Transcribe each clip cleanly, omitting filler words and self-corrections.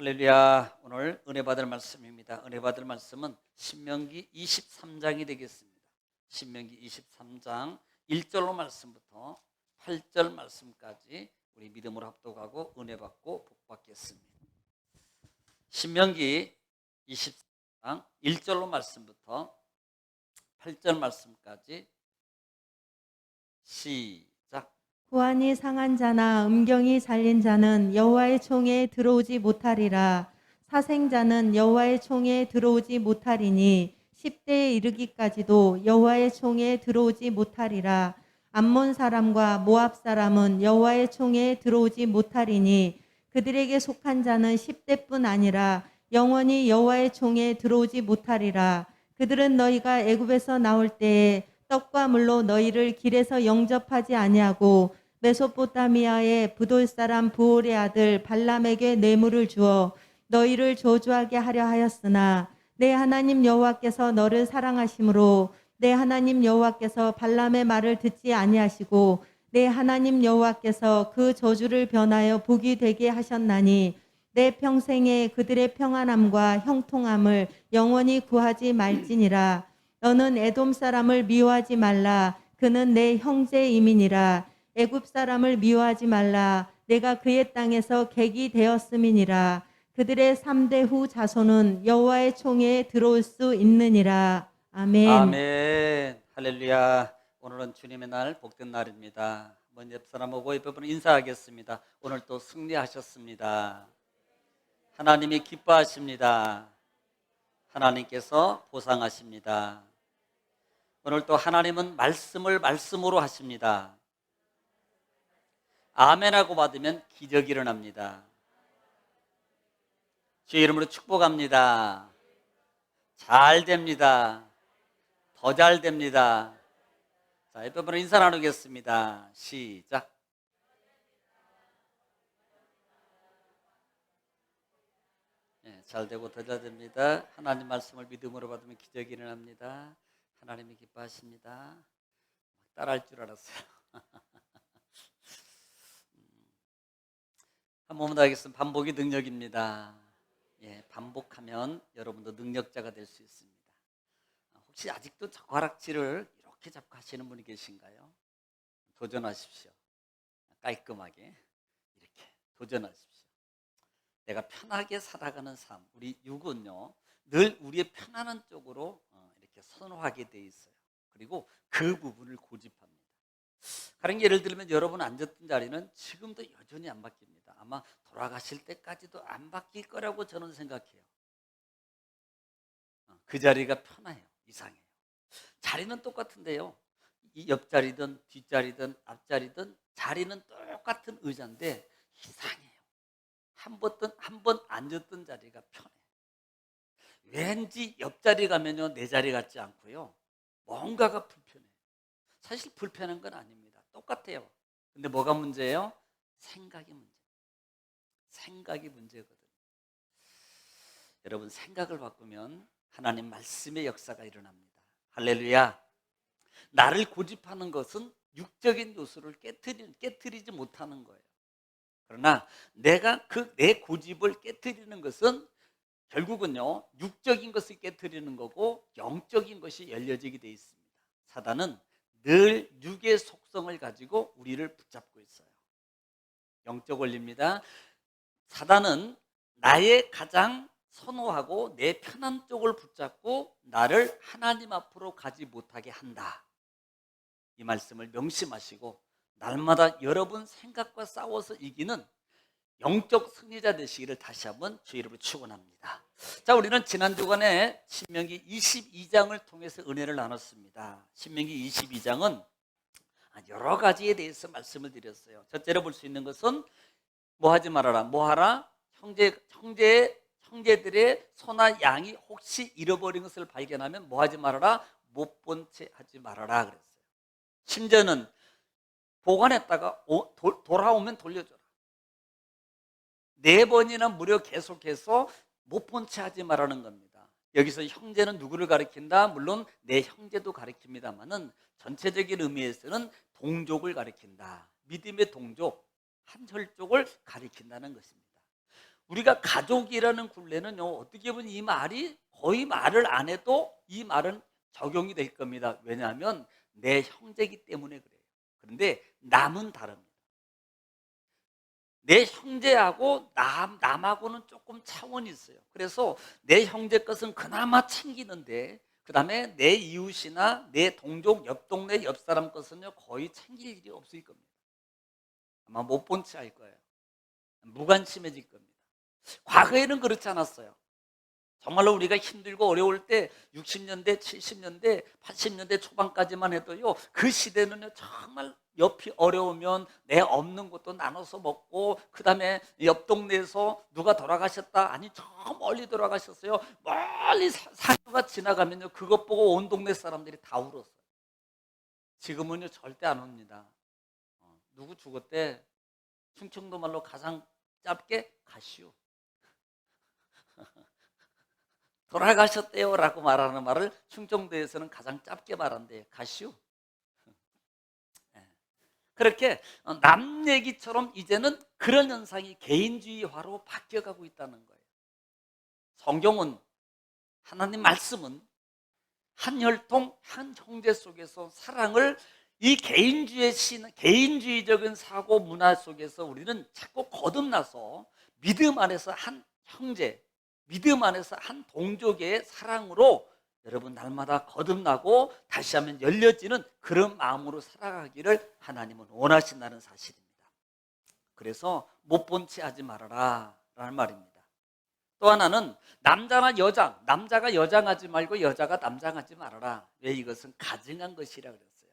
할렐루야. 오늘 은혜 받을 말씀입니다. 은혜 받을 말씀은 신명기 23장이 되겠습니다. 신명기 23장 1절로 말씀부터 8절 말씀까지 우리 믿음으로 합독하고 은혜 받고 복 받겠습니다. 신명기 23장 1절로 말씀부터 8절 말씀까지 시작. 구안이 상한 자나 음경이 잘린 자는 여호와의 총에 들어오지 못하리라. 사생자는 여호와의 총에 들어오지 못하리니 10대에 이르기까지도 여호와의 총에 들어오지 못하리라. 암몬 사람과 모압 사람은 여호와의 총에 들어오지 못하리니 그들에게 속한 자는 10대뿐 아니라 영원히 여호와의 총에 들어오지 못하리라. 그들은 너희가 애굽에서 나올 때에 떡과 물로 너희를 길에서 영접하지 아니하고 메소포타미아의 부돌 사람 부올의 아들 발람에게 뇌물을 주어 너희를 저주하게 하려 하였으나 내 하나님 여호와께서 너를 사랑하심으로 내 하나님 여호와께서 발람의 말을 듣지 아니하시고 내 하나님 여호와께서 그 저주를 변하여 복이 되게 하셨나니 내 평생에 그들의 평안함과 형통함을 영원히 구하지 말지니라. 너는 에돔 사람을 미워하지 말라. 그는 내 형제임이니라. 애굽 사람을 미워하지 말라. 내가 그의 땅에서 객이 되었음이니라. 그들의 3대 후 자손은 여호와의 총에 들어올 수 있느니라. 아멘. 아멘. 할렐루야. 오늘은 주님의 날, 복된 날입니다. 먼저 옆 사람하고 옆에 분 인사하겠습니다. 오늘 또 승리하셨습니다. 하나님이 기뻐하십니다. 하나님께서 보상하십니다. 오늘 또 하나님은 말씀을 말씀으로 하십니다. 아멘하고 받으면 기적이 일어납니다. 주의 이름으로 축복합니다. 잘 됩니다. 더 잘 됩니다. 자, 옆에 분으로 인사 나누겠습니다. 시작. 잘 되고 더 잘 됩니다. 하나님 말씀을 믿음으로 받으면 기적이 일어납니다. 하나님이 기뻐하십니다. 따라할 줄 알았어요. 한 번만 더 하겠습니다. 반복이 능력입니다. 반복하면 여러분도 능력자가 될 수 있습니다. 혹시 아직도 젓가락질을 이렇게 잡고 하시는 분이 계신가요? 도전하십시오. 깔끔하게 이렇게 도전하십시오. 내가 편하게 살아가는 삶, 우리 육은요 늘 우리의 편안한 쪽으로 이렇게 선호하게 돼 있어요. 그리고 그 부분을 고집합니다. 다른 예를 들면 여러분 앉았던 자리는 지금도 여전히 안 바뀝니다. 아마 돌아가실 때까지도 안 바뀔 거라고 저는 생각해요. 그 자리가 편해요. 이상해요. 자리는 똑같은데요, 이 옆자리든 뒷자리든 앞자리든 자리는 똑같은 의자인데 이상해요. 한 번 앉았던 자리가 편해. 왠지 옆자리 가면요 내 자리 같지 않고요, 뭔가가 불편해요. 사실 불편한 건 아닙니다. 똑같아요. 근데 뭐가 문제예요? 생각이 문제. 생각이 문제거든요. 여러분, 생각을 바꾸면 하나님 말씀의 역사가 일어납니다. 할렐루야. 나를 고집하는 것은 육적인 요소를 깨트리지 못하는 거예요. 그러나 내가 내 고집을 깨트리는 것은 결국은요 육적인 것을 깨트리는 거고 영적인 것이 열려지게 돼 있습니다. 사단은 늘 육의 속성을 가지고 우리를 붙잡고 있어요. 영적 원리입니다. 사단은 나의 가장 선호하고 내 편한 쪽을 붙잡고 나를 하나님 앞으로 가지 못하게 한다. 이 말씀을 명심하시고 날마다 여러분 생각과 싸워서 이기는 영적 승리자 되시기를 다시 한번 주의 이름으로 축원합니다. 자, 우리는 지난 주간에 신명기 22장을 통해서 은혜를 나눴습니다. 신명기 22장은 여러 가지에 대해서 말씀을 드렸어요. 첫째로 볼 수 있는 것은 뭐 하지 말아라. 뭐 하라? 형제들의 소나 양이 혹시 잃어버린 것을 발견하면 뭐 하지 말아라? 못 본 채 하지 말아라 그랬어요. 심지어는 보관했다가 돌아오면 돌려줘라. 4번이나 무려 계속해서 못 본 채 하지 말라는 겁니다. 여기서 형제는 누구를 가리킨다? 물론 내 형제도 가리킵니다만은 전체적인 의미에서는 동족을 가리킨다. 믿음의 동족, 한 혈족을 가리킨다는 것입니다. 우리가 가족이라는 굴레는요, 어떻게 보면 이 말이 거의 말을 안 해도 이 말은 적용이 될 겁니다. 왜냐하면 내 형제이기 때문에 그래요. 그런데 남은 다릅니다. 내 형제하고 남하고는 조금 차원이 있어요. 그래서 내 형제 것은 그나마 챙기는데, 그 다음에 내 이웃이나 내 동족, 옆 동네, 옆 사람 것은요, 거의 챙길 일이 없을 겁니다. 아마 못 본 채 할 거예요. 무관심해질 겁니다. 과거에는 그렇지 않았어요. 정말로 우리가 힘들고 어려울 때 60년대, 70년대, 80년대 초반까지만 해도요, 그 시대는요, 정말 옆이 어려우면 내 없는 것도 나눠서 먹고, 그 다음에 옆 동네에서 누가 돌아가셨다, 아니 저 멀리 돌아가셨어요, 멀리 사유가 지나가면요, 그것 보고 온 동네 사람들이 다 울었어요. 지금은요, 절대 안 옵니다. 누구 죽었대? 충청도 말로 가장 짧게 가시오. 돌아가셨대요 라고 말하는 말을 충청도에서는 가장 짧게 말한대요. 가시오. 그렇게 남 얘기처럼 이제는 그런 현상이 개인주의화로 바뀌어가고 있다는 거예요. 성경은, 하나님 말씀은 한 혈통, 한 형제 속에서 사랑을, 이 개인주의적인 사고 문화 속에서 우리는 자꾸 거듭나서 믿음 안에서 한 형제, 믿음 안에서 한 동족의 사랑으로 여러분 날마다 거듭나고 다시 한번 열려지는 그런 마음으로 살아가기를 하나님은 원하신다는 사실입니다. 그래서 못 본 채 하지 말아라 라는 말입니다. 또 하나는 남자나 여장, 남자가 여장하지 말고 여자가 남장하지 말아라. 왜? 이것은 가증한 것이라 그랬어요.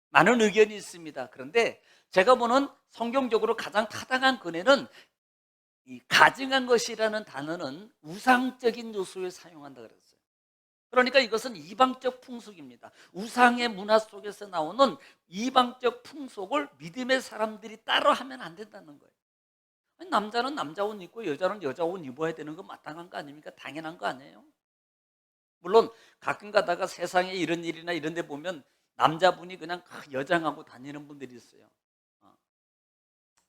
많은 의견이 있습니다. 그런데 제가 보는 성경적으로 가장 타당한 근해는, 이 가증한 것이라는 단어는 우상적인 요소에 사용한다 그랬어요. 그러니까 이것은 이방적 풍속입니다. 우상의 문화 속에서 나오는 이방적 풍속을 믿음의 사람들이 따라 하면 안 된다는 거예요. 아니, 남자는 남자 옷 입고 여자는 여자 옷 입어야 되는 건 마땅한 거 아닙니까? 당연한 거 아니에요? 물론 가끔 가다가 세상에 이런 일이나 이런 데 보면 남자분이 그냥 여장하고 다니는 분들이 있어요.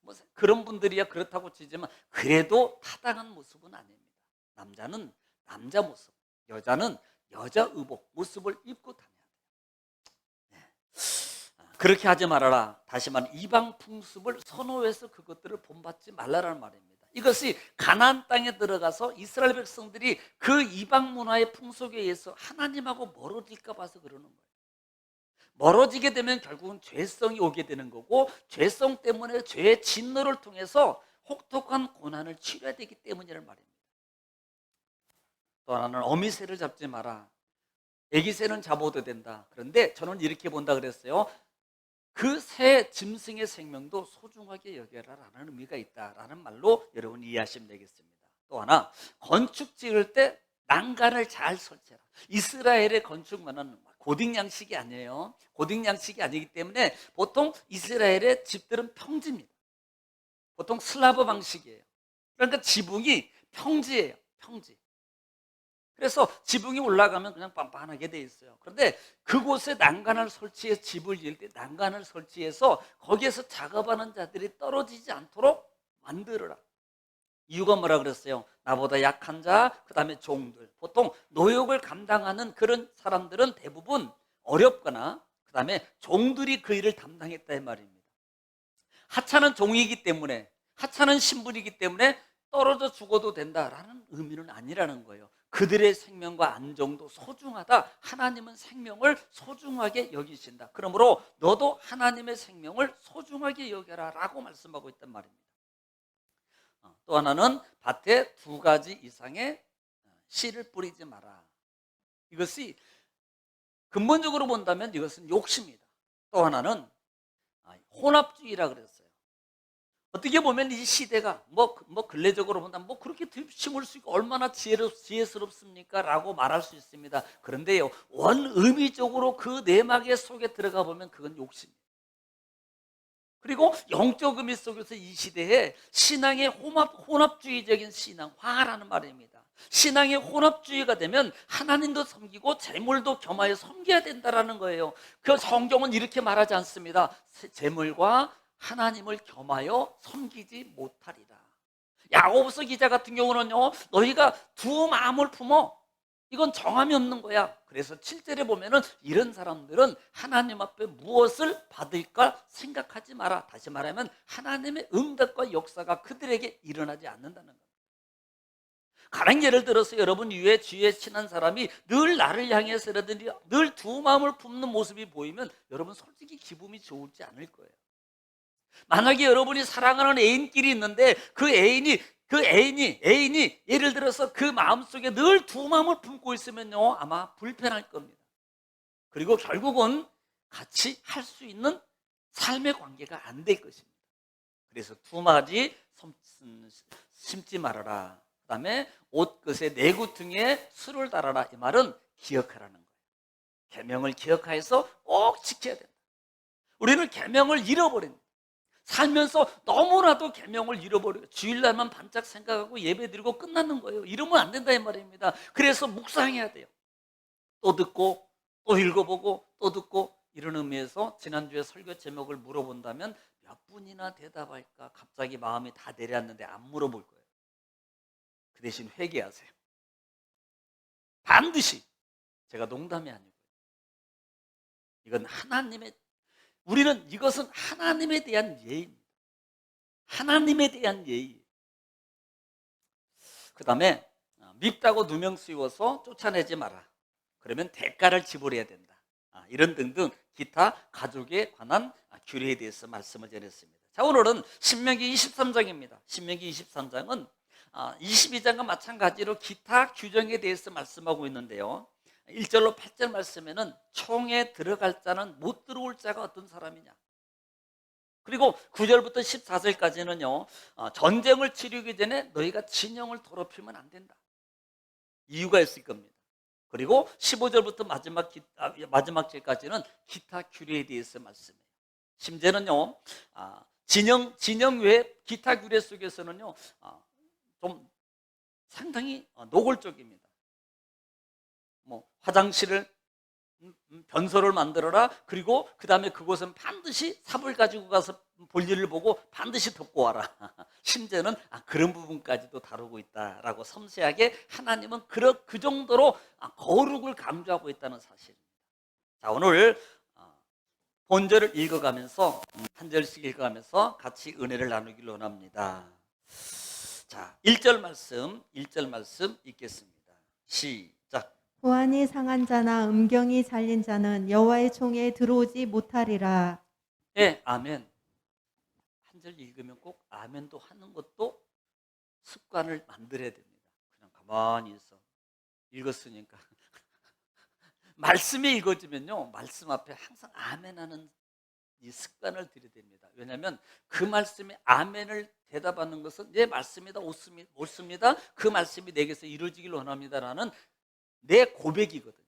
뭐 그런 분들이야 그렇다고 치지만 그래도 타당한 모습은 아닙니다. 남자는 남자 모습, 여자는 여자 의복 모습을 입고 다녀야 돼요. 그렇게 하지 말아라. 다시 말해 이방 풍습을 선호해서 그것들을 본받지 말라라는 말입니다. 이것이 가나안 땅에 들어가서 이스라엘 백성들이 그 이방 문화의 풍속에 의해서 하나님하고 멀어질까 봐서 그러는 거예요. 멀어지게 되면 결국은 죄성이 오게 되는 거고, 죄성 때문에 죄의 진노를 통해서 혹독한 고난을 치러야 되기 때문이라는 말입니다. 또 하나는 어미새를 잡지 마라. 애기새는 잡아도 된다. 그런데 저는 이렇게 본다 그랬어요. 그 새 짐승의 생명도 소중하게 여겨라라는 의미가 있다라는 말로 여러분 이해하시면 되겠습니다. 또 하나, 건축 지을 때 난간을 잘 설치해라. 이스라엘의 건축문화는 고딕 양식이 아니에요. 고딕 양식이 아니기 때문에 보통 이스라엘의 집들은 평지입니다. 보통 슬라브 방식이에요. 그러니까 지붕이 평지예요. 평지. 그래서 지붕이 올라가면 그냥 빤빤하게 돼 있어요. 그런데 그곳에 난간을 설치해서 집을 지을 때 난간을 설치해서 거기에서 작업하는 자들이 떨어지지 않도록 만들어라. 이유가 뭐라 그랬어요? 나보다 약한 자, 그 다음에 종들. 보통 노역을 감당하는 그런 사람들은 대부분 어렵거나 그 다음에 종들이 그 일을 담당했다 이 말입니다. 하찮은 종이기 때문에, 하찮은 신분이기 때문에 떨어져 죽어도 된다라는 의미는 아니라는 거예요. 그들의 생명과 안정도 소중하다. 하나님은 생명을 소중하게 여기신다. 그러므로 너도 하나님의 생명을 소중하게 여겨라 라고 말씀하고 있단 말입니다. 또 하나는 밭에 2가지 이상의 씨를 뿌리지 마라. 이것이 근본적으로 본다면 이것은 욕심이다. 또 하나는 혼합주의라 그랬어요. 어떻게 보면 이 시대가 뭐 근래적으로 본다면 뭐 그렇게 심을 수 있고 얼마나 지혜스럽습니까? 라고 말할 수 있습니다. 그런데요, 원의미적으로 그 내막의 속에 들어가 보면 그건 욕심이에요. 그리고 영적 의미 속에서 이 시대에 신앙의 혼합주의적인 신앙화라는 말입니다. 신앙의 혼합주의가 되면 하나님도 섬기고 재물도 겸하여 섬겨야 된다라는 거예요. 그 성경은 이렇게 말하지 않습니다. 재물과 하나님을 겸하여 섬기지 못하리라. 야고보서 기자 같은 경우는요, 너희가 두 마음을 품어. 이건 정함이 없는 거야. 그래서 7절에 보면은 이런 사람들은 하나님 앞에 무엇을 받을까 생각하지 마라. 다시 말하면 하나님의 응답과 역사가 그들에게 일어나지 않는다는 거예요. 가령 예를 들어서 여러분 위에 주위에 친한 사람이 늘 나를 향해서라든지 늘 두 마음을 품는 모습이 보이면 여러분 솔직히 기분이 좋지 않을 거예요. 만약에 여러분이 사랑하는 애인끼리 있는데 그 애인이 예를 들어서 그 마음속에 늘 두 마음을 품고 있으면요, 아마 불편할 겁니다. 그리고 결국은 같이 할 수 있는 삶의 관계가 안 될 것입니다. 그래서 두 마디 심지 말아라. 그 다음에 옷끝에 내구퉁에 술을 달아라. 이 말은 기억하라는 거예요. 계명을 기억하여서 꼭 지켜야 된다. 우리는 계명을 잃어버립니다. 살면서 너무나도 계명을 잃어버려요. 주일날만 반짝 생각하고 예배드리고 끝나는 거예요. 이러면 안 된다 이 말입니다. 그래서 묵상해야 돼요. 또 듣고 또 읽어보고 또 듣고, 이런 의미에서 지난주에 설교 제목을 물어본다면 몇 분이나 대답할까 갑자기 마음이 다 내려앉는데 안 물어볼 거예요. 그 대신 회개하세요. 반드시. 제가 농담이 아니고요. 이건 우리는 이것은 하나님에 대한 예의입니다. 하나님에 대한 예의. 그 다음에 밉다고 누명 씌워서 쫓아내지 마라. 그러면 대가를 지불해야 된다. 이런 등등 기타 가족에 관한 규례에 대해서 말씀을 드렸습니다. 자, 오늘은 신명기 23장입니다. 신명기 23장은 22장과 마찬가지로 기타 규정에 대해서 말씀하고 있는데요, 1절로 8절 말씀에는 총에 들어갈 자는 못 들어올 자가 어떤 사람이냐, 그리고 9절부터 14절까지는요, 전쟁을 치르기 전에 너희가 진영을 더럽히면 안 된다. 이유가 있을 겁니다. 그리고 15절부터 마지막 절까지는 기타 규례에 대해서 말씀해요. 심지어는요, 진영 외에 기타 규례 속에서는요, 좀 상당히 노골적입니다. 화장실을 변소를 만들어라. 그리고 그 다음에 그곳은 반드시 삽을 가지고 가서 볼일을 보고 반드시 덮고 와라. 심지어는 그런 부분까지도 다루고 있다라고 섬세하게 하나님은 그 정도로 거룩을 강조하고 있다는 사실입니다. 자, 오늘 본절을 읽어가면서 한 절씩 읽어가면서 같이 은혜를 나누기를 원합니다. 자, 1절 말씀 읽겠습니다. 시작. 보안이 상한 자나 음경이 잘린 자는 여호와의 총에 들어오지 못하리라. 예, 아멘. 한 절 읽으면 꼭 아멘도 하는 것도 습관을 만들어야 됩니다. 그냥 가만히 있어. 읽었으니까. 말씀이 읽어지면요, 말씀 앞에 항상 아멘하는 이 습관을 들여야 됩니다. 왜냐하면 그 말씀에 아멘을 대답하는 것은 내 말씀이다, 옳습니다. 그 말씀이 내게서 이루어지길 원합니다라는 내 고백이거든요.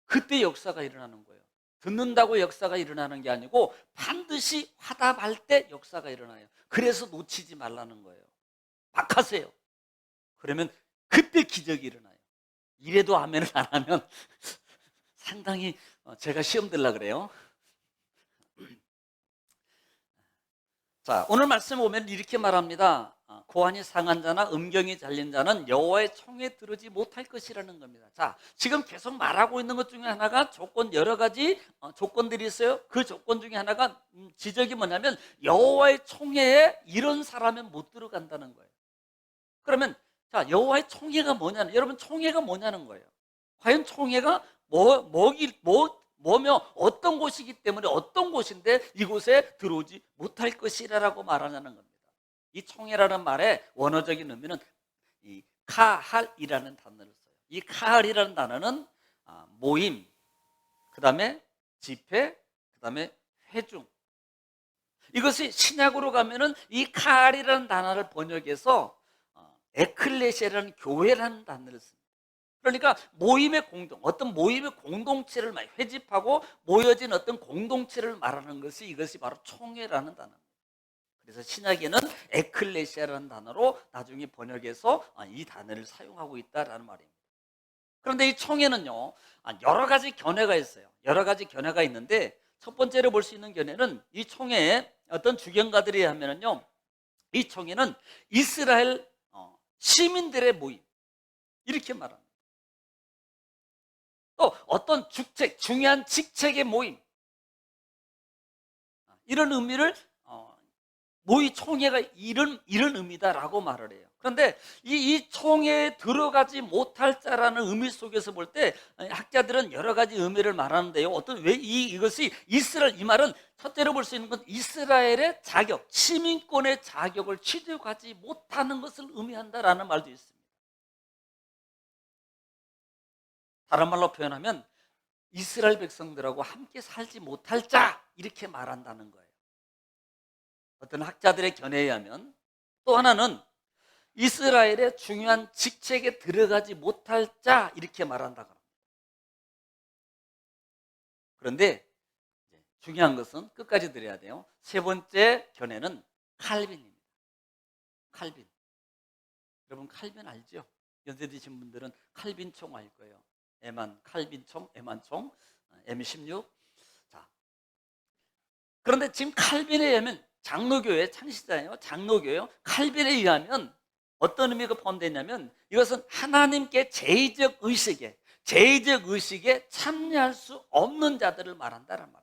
그때 역사가 일어나는 거예요. 듣는다고 역사가 일어나는 게 아니고 반드시 화답할 때 역사가 일어나요. 그래서 놓치지 말라는 거예요. 막 하세요. 그러면 그때 기적이 일어나요. 이래도 아멘을 안 하면 상당히 제가 시험 들라 그래요. 자, 오늘 말씀 보면 이렇게 말합니다. 고안이 상한 자나 음경이 잘린 자는 여호와의 총에 들어오지 못할 것이라는 겁니다. 자, 지금 계속 말하고 있는 것 중에 하나가 여러 가지 조건들이 있어요. 그 조건 중에 하나가 지적이 뭐냐면 여호와의 총회에 이런 사람은 못 들어간다는 거예요. 그러면 자, 여호와의 총회가 뭐냐는, 여러분 총회가 뭐냐는 거예요. 과연 총회가 뭐며 어떤 곳이기 때문에 어떤 곳인데 이곳에 들어오지 못할 것이라고 말하냐는 겁니다. 이 총회라는 말의 원어적인 의미는 이 카할이라는 단어를 써요. 이 카할이라는 단어는 모임, 그 다음에 집회, 그 다음에 회중. 이것이 신약으로 가면은 이 카할이라는 단어를 번역해서 에클레시아라는 교회라는 단어를 씁니다. 그러니까 어떤 모임의 공동체를 회집하고 모여진 어떤 공동체를 말하는 것이 이것이 바로 총회라는 단어입니다. 그래서 신약에는 에클레시아라는 단어로 나중에 번역해서 이 단어를 사용하고 있다라는 말입니다. 그런데 이 총회는요, 여러 가지 견해가 있어요. 여러 가지 견해가 있는데 첫 번째로 볼 수 있는 견해는 이 총회에 어떤 주경가들이 하면은요, 이 총회는 이스라엘 시민들의 모임, 이렇게 말합니다. 또 어떤 주책, 중요한 직책의 모임, 이런 의미를 모의 총회가 이런 의미다라고 말을 해요. 그런데 이 총회에 들어가지 못할 자라는 의미 속에서 볼 때 학자들은 여러 가지 의미를 말하는데요. 왜 이것이 이스라엘, 이 말은 첫째로 볼 수 있는 건 이스라엘의 자격, 시민권의 자격을 취득하지 못하는 것을 의미한다라는 말도 있습니다. 다른 말로 표현하면 이스라엘 백성들하고 함께 살지 못할 자, 이렇게 말한다는 거예요. 어떤 학자들의 견해에 의하면 또 하나는 이스라엘의 중요한 직책에 들어가지 못할 자, 이렇게 말한다고 합니다. 그런데 중요한 것은 끝까지 들어야 돼요. 세 번째 견해는 칼빈입니다. 칼빈. 여러분 칼빈 알죠? 연세 드신 분들은 칼빈총 알 거예요. 칼빈총, 에만총, M16. 자, 그런데 지금 칼빈에 의하면 장로교회 창시자예요. 장로교회요. 칼빈에 의하면 어떤 의미가 포함되냐면 이것은 하나님께 제의적 의식에 참여할 수 없는 자들을 말한다는 말이에요.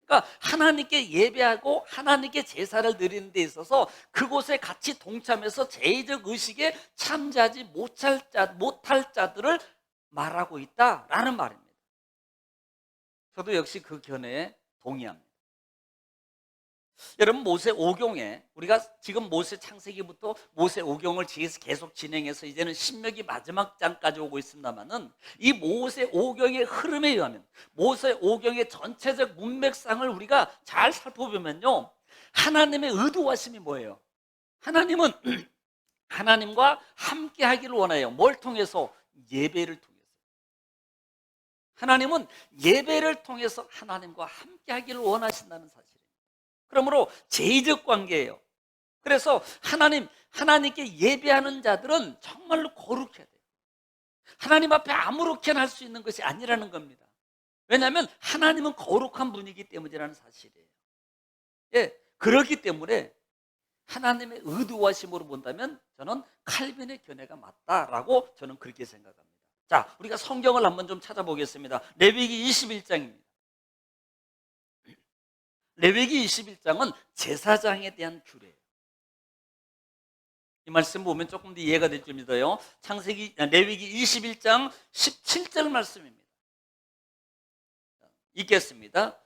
그러니까 하나님께 예배하고 하나님께 제사를 드리는 데 있어서 그곳에 같이 동참해서 제의적 의식에 참여하지 못할 자들을 말하고 있다라는 말입니다. 저도 역시 그 견해에 동의합니다. 여러분 모세 오경에 우리가 지금 모세 창세기부터 모세 오경을 계속 진행해서 이제는 신명기 마지막 장까지 오고 있습니다만은 이 모세 오경의 흐름에 의하면 모세 오경의 전체적 문맥상을 우리가 잘 살펴보면요, 하나님의 의도하심이 뭐예요? 하나님은 하나님과 함께 하기를 원해요. 뭘 통해서? 예배를 통해서. 하나님은 예배를 통해서 하나님과 함께 하기를 원하신다는 사실이에요. 그러므로 제의적 관계예요. 그래서 하나님께 예배하는 자들은 정말로 거룩해야 돼요. 하나님 앞에 아무렇게나 할 수 있는 것이 아니라는 겁니다. 왜냐하면 하나님은 거룩한 분이기 때문이라는 사실이에요. 예, 그렇기 때문에 하나님의 의도하심으로 본다면 저는 칼빈의 견해가 맞다라고 저는 그렇게 생각합니다. 자, 우리가 성경을 한번 좀 찾아보겠습니다. 레위기 21장입니다. 레위기 21장은 제사장에 대한 규례예요. 이 말씀 보면 조금 더 이해가 될 줄 믿어요. 레위기 21장 17절 말씀입니다. 읽겠습니다.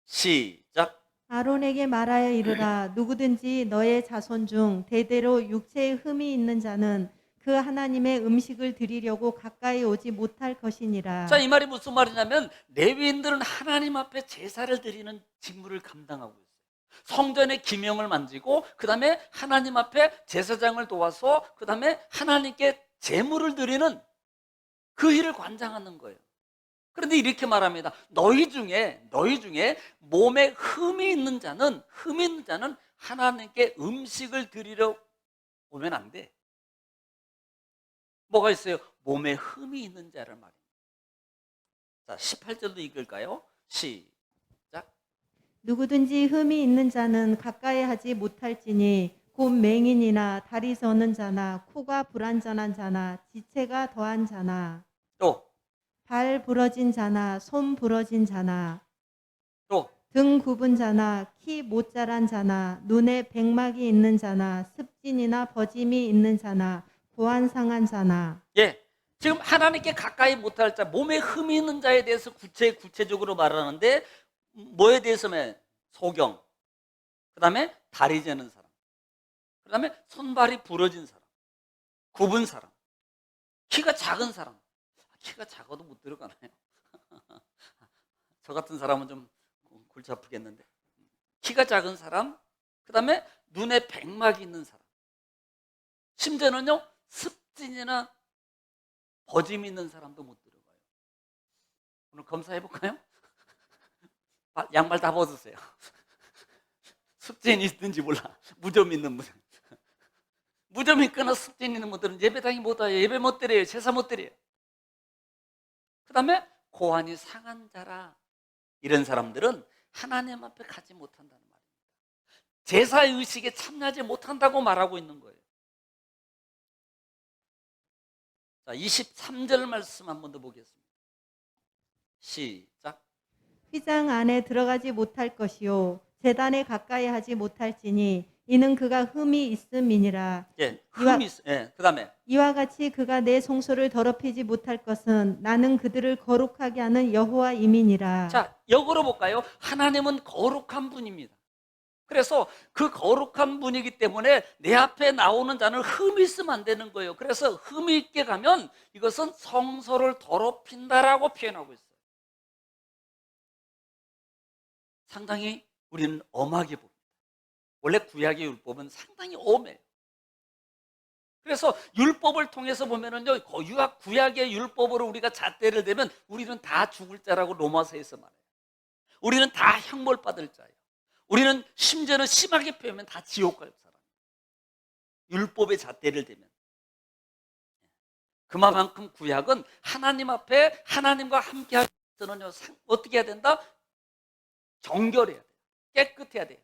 시작. 아론에게 말하여 이르라. 누구든지 너의 자손 중 대대로 육체에 흠이 있는 자는 그 하나님의 음식을 드리려고 가까이 오지 못할 것이니라. 자, 이 말이 무슨 말이냐면 레위인들은 하나님 앞에 제사를 드리는 직무를 감당하고 있어요. 성전의 기명을 만지고 그 다음에 하나님 앞에 제사장을 도와서 그 다음에 하나님께 제물을 드리는 그 일을 관장하는 거예요. 그런데 이렇게 말합니다. 너희 중에 몸에 흠이 있는 자는 하나님께 음식을 드리러 오면 안 돼. 뭐가 있어요? 몸에 흠이 있는 자를 말입니다. 자, 18절도 읽을까요? 시작. 누구든지 흠이 있는 자는 가까이 하지 못할지니 곧 맹인이나 다리 저는 자나 코가 불완전한 자나 지체가 더한 자나 또 발 부러진 자나 손 부러진 자나 또 등 굽은 자나 키 못 자란 자나 눈에 백막이 있는 자나 습진이나 버짐이 있는 자나 고안 상한 자나. 예, 지금 하나님께 가까이 못할 자, 몸에 흠이 있는 자에 대해서 구체적으로 말하는데 뭐에 대해서면 소경, 그 다음에 다리 재는 사람, 그 다음에 손발이 부러진 사람, 굽은 사람, 키가 작은 사람. 키가 작아도 못 들어가나요? 저 같은 사람은 좀 골치 아프겠는데. 키가 작은 사람, 그 다음에 눈에 백막이 있는 사람, 심지어는요 습진이나 버짐이 있는 사람도 못 들어가요. 오늘 검사해볼까요? 양말 다 벗으세요. 습진이 있는지 몰라. 무좀 있는 분들, 무좀 있거나 습진 있는 분들은 예배당에 못 와요. 예배 못 드려요. 제사 못 드려요. 그 다음에 고환이 상한 자라, 이런 사람들은 하나님 앞에 가지 못한다는 말입니다. 제사의식에 참여하지 못한다고 말하고 있는 거예요. 자, 23절 말씀 한 번 더 보겠습니다. 시작. 휘장 안에 들어가지 못할 것이요 제단에 가까이 하지 못할지니 이는 그가 흠이 있음이니라. 예, 흠이 있어. 예, 그다음에 이와 같이 그가 내 성소를 더럽히지 못할 것은 나는 그들을 거룩하게 하는 여호와임이니라. 자, 역으로 볼까요? 하나님은 거룩한 분입니다. 그래서 그 거룩한 분이기 때문에 내 앞에 나오는 자는 흠이 있으면 안 되는 거예요. 그래서 흠이 있게 가면 이것은 성소를 더럽힌다라고 표현하고 있어요. 상당히 우리는 엄하게 봅니다. 원래 구약의 율법은 상당히 엄해요. 그래서 율법을 통해서 보면은요, 구약의 율법으로 우리가 잣대를 대면 우리는 다 죽을 자라고 로마서에서 말해요. 우리는 다 형벌 받을 자예요. 우리는 심지어는 심하게 표현하면 다 지옥 갈 사람. 율법의 잣대를 대면. 그만큼 구약은 하나님 앞에 하나님과 함께 하기 위해서는요, 어떻게 해야 된다? 정결해야 돼요. 깨끗해야 돼요.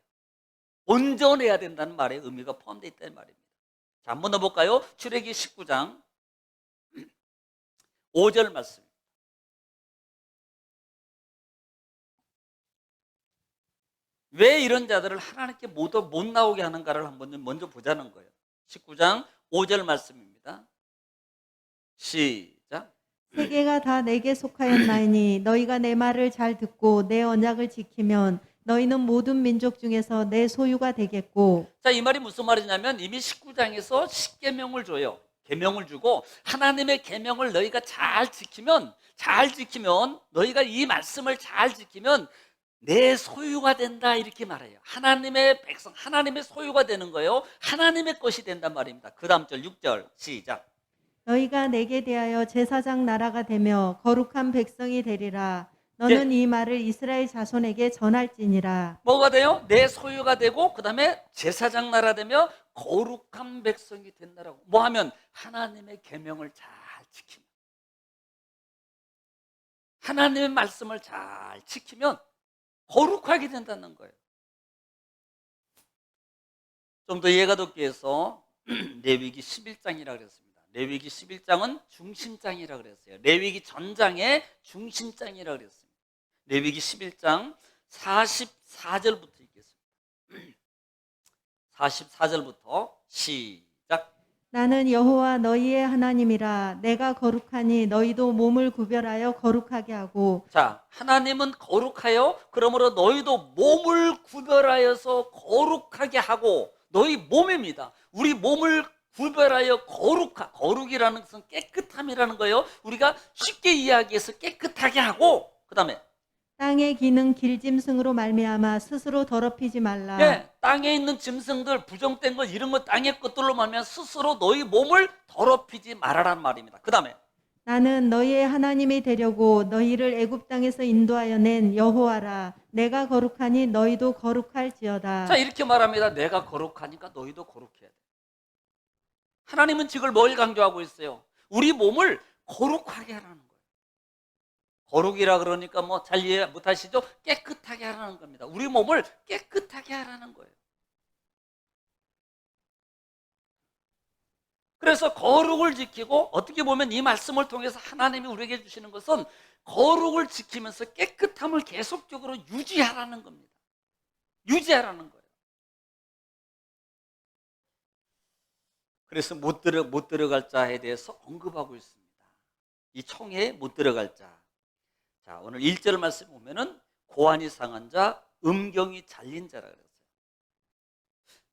온전해야 된다는 말에 의미가 포함되어 있다는 말입니다. 자, 한번 더 볼까요? 출애기 19장 5절 말씀. 왜 이런 자들을 하나님께 못 나오게 하는가를 한번 먼저 보자는 거예요. 19장 5절 말씀입니다. 시작. 세계가 다 내게 속하였나이니 너희가 내 말을 잘 듣고 내 언약을 지키면 너희는 모든 민족 중에서 내 소유가 되겠고. 자, 이 말이 무슨 말이냐면 이미 19장에서 10계명을 줘요. 계명을 주고 하나님의 계명을 너희가 잘 지키면 너희가 이 말씀을 잘 지키면 내 소유가 된다 이렇게 말해요. 하나님의 백성, 하나님의 소유가 되는 거예요. 하나님의 것이 된단 말입니다. 그 다음 절 6절 시작. 너희가 내게 대하여 제사장 나라가 되며 거룩한 백성이 되리라. 너는 이 말을 이스라엘 자손에게 전할지니라. 뭐가 돼요? 내 소유가 되고 그 다음에 제사장 나라 되며 거룩한 백성이 된다라고. 뭐 하면? 하나님의 계명을 잘 지키면, 하나님의 말씀을 잘 지키면 거룩하게 된다는 거예요. 좀 더 이해가 돕기 위해서 레위기 11장이라고 그랬습니다. 레위기 11장은 중심장이라고 그랬어요. 레위기 전장의 중심장이라고 그랬습니다. 레위기 11장 44절부터 읽겠습니다. 44절부터 시작. 나는 여호와 너희의 하나님이라. 내가 거룩하니 너희도 몸을 구별하여 거룩하게 하고. 자, 하나님은 거룩하여 그러므로 너희도 몸을 구별하여서 거룩하게 하고. 너희 몸입니다. 우리 몸을 구별하여 거룩이라는 것은 깨끗함이라는 거예요. 우리가 쉽게 이야기해서 깨끗하게 하고, 그 다음에 땅에 기는 길짐승으로 말미암아 스스로 더럽히지 말라. 땅에 있는 짐승들, 부정된 것, 이런 것, 땅의 것들로 말미암아 스스로 너희 몸을 더럽히지 말아라는 말입니다. 그 다음에 나는 너희의 하나님이 되려고 너희를 애굽 땅에서 인도하여 낸 여호와라. 내가 거룩하니 너희도 거룩할지어다. 자, 이렇게 말합니다. 내가 거룩하니까 너희도 거룩해야 돼. 하나님은 지금 뭘 강조하고 있어요? 우리 몸을 거룩하게 하라는 거예요. 거룩이라 그러니까 뭐 잘 이해 못하시죠? 깨끗하게 하라는 겁니다. 우리 몸을 깨끗하게 하라는 거예요. 그래서 거룩을 지키고, 어떻게 보면 이 말씀을 통해서 하나님이 우리에게 주시는 것은 거룩을 지키면서 깨끗함을 계속적으로 유지하라는 겁니다. 유지하라는 거예요. 그래서 못 들어갈 자에 대해서 언급하고 있습니다. 이 총회에 못 들어갈 자. 자, 오늘 1절 말씀 보면은 고환이 상한 자, 음경이 잘린 자라 그랬어요.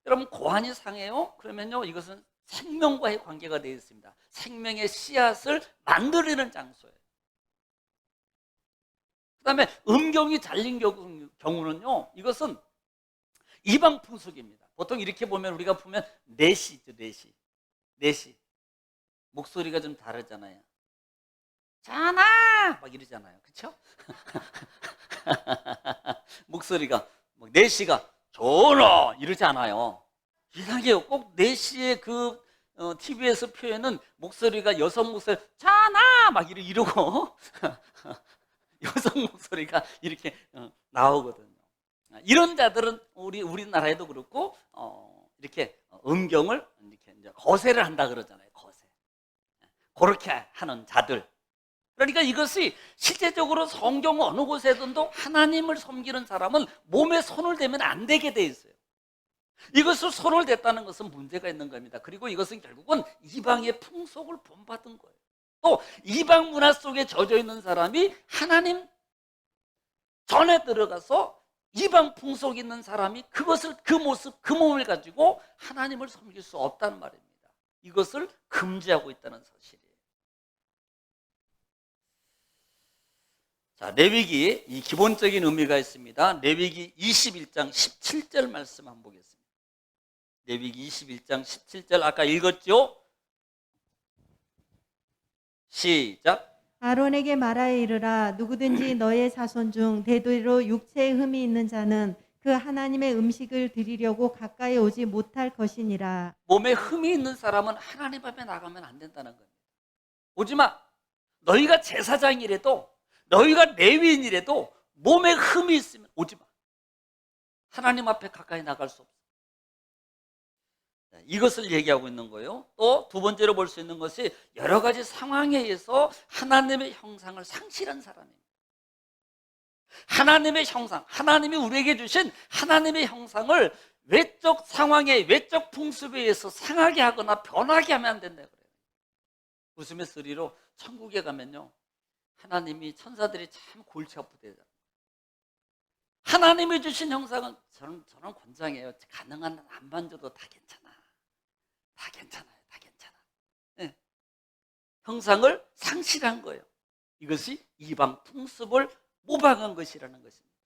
여러분, 고환이 상해요? 그러면요, 이것은 생명과의 관계가 되어 있습니다. 생명의 씨앗을 만들어내는 장소예요. 그 다음에 음경이 잘린 경우는요, 이것은 이방 풍속입니다. 보통 이렇게 보면 우리가 보면 내시죠, 내시. 목소리가 좀 다르잖아요. 자나! 막 이러잖아요. 그렇죠? 목소리가 내시가 전하! 이러지 않아요. 이상해요. 꼭 내시의 그 TV에서 표현은 목소리가 여성 목소리 자나! 막 이러고 여성 목소리가 이렇게 나오거든요. 이런 자들은 우리나라에도 그렇고 이렇게 음경을 이렇게 이제 거세를 한다 그러잖아요. 거세. 그렇게 하는 자들. 그러니까 이것이 실제적으로 성경 어느 곳에든도 하나님을 섬기는 사람은 몸에 손을 대면 안 되게 돼 있어요. 이것을 손을 댔다는 것은 문제가 있는 겁니다. 그리고 이것은 결국은 이방의 풍속을 본받은 거예요. 또 이방 문화 속에 젖어 있는 사람이 하나님 전에 들어가서 이방 풍속 있는 사람이 그것을 그 모습 그 몸을 가지고 하나님을 섬길 수 없다는 말입니다. 이것을 금지하고 있다는 사실이에요. 자, 레위기 이 기본적인 의미가 있습니다. 레위기 21장 17절 말씀 한번 보겠습니다. 레위기 21장 17절 아까 읽었죠? 시작. 아론에게 말하여 이르라. 누구든지 너의 자손 중 대대로 육체에 흠이 있는 자는 그 하나님의 음식을 드리려고 가까이 오지 못할 것이니라. 몸에 흠이 있는 사람은 하나님 앞에 나가면 안 된다는 겁니다. 오지 마. 너희가 제사장이라도 너희가 레위인이라도 몸에 흠이 있으면 오지 마. 하나님 앞에 가까이 나갈 수 없어. 이것을 얘기하고 있는 거예요. 또 두 번째로 볼 수 있는 것이 여러 가지 상황에 의해서 하나님의 형상을 상실한 사람입니다. 하나님의 형상, 하나님이 우리에게 주신 하나님의 형상을 외적 상황에 외적 풍습에 의해서 상하게 하거나 변하게 하면 안 된다 그래요. 웃음의 소리로 천국에 가면요, 하나님이 천사들이 참 골치 아프대요. 하나님이 주신 형상은 저는 권장해요. 가능한 한 안 만져도 다 괜찮아. 다 괜찮아요. 다 괜찮아. 네. 형상을 상실한 거예요. 이것이 이방 풍습을 모방한 것이라는 것입니다.